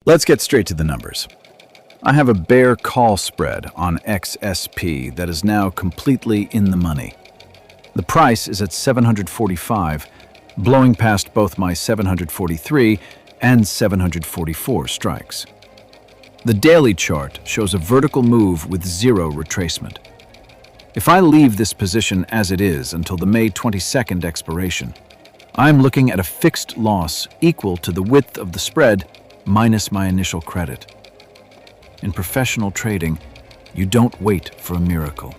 Let's get straight to the numbers. I have a bear call spread on XSP that is now completely in the money. The price is at 745, blowing past both my 743 and 744 strikes. The daily chart shows a vertical move with zero retracement. If I leave this position as it is until the May 22nd expiration, I'm looking at a fixed loss equal to the width of the spread minus my initial credit. In professional trading, you don't wait for a miracle.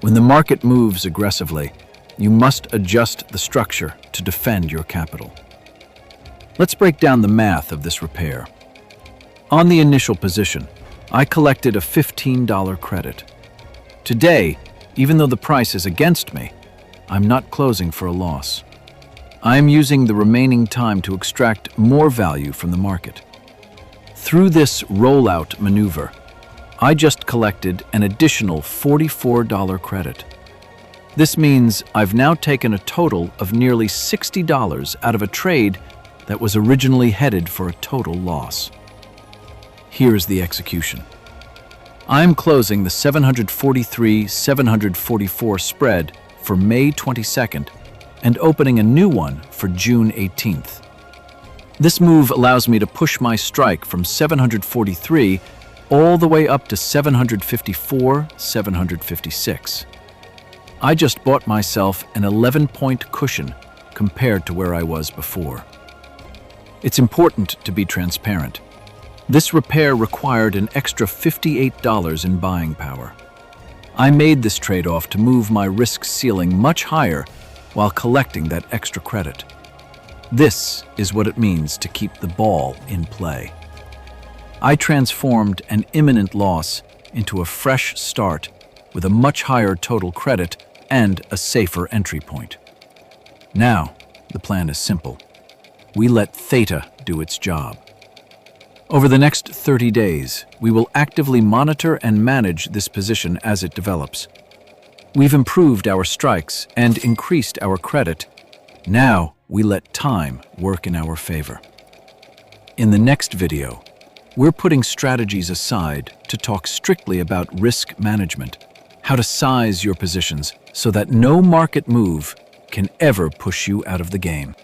When the market moves aggressively, you must adjust the structure to defend your capital. Let's break down the math of this repair. On the initial position, I collected a $15 credit. Today, even though the price is against me, I'm not closing for a loss. I'm using the remaining time to extract more value from the market. Through this rollout maneuver, I just collected an additional $44 credit. This means I've now taken a total of nearly $60 out of a trade that was originally headed for a total loss. Here's the execution. I'm closing the 743-744 spread for May 22nd and opening a new one for June 18th. This move allows me to push my strike from 743 all the way up to 754-756. I just bought myself an 11-point cushion compared to where I was before. It's important to be transparent. This repair required an extra $58 in buying power. I made this trade-off to move my risk ceiling much higher while collecting that extra credit. This is what it means to keep the ball in play. I transformed an imminent loss into a fresh start with a much higher total credit and a safer entry point. Now, the plan is simple. We let theta do its job. Over the next 30 days, we will actively monitor and manage this position as it develops. We've improved our strikes and increased our credit. Now, we let time work in our favor. In the next video, we're putting strategies aside to talk strictly about risk management, how to size your positions so that no market move can ever push you out of the game.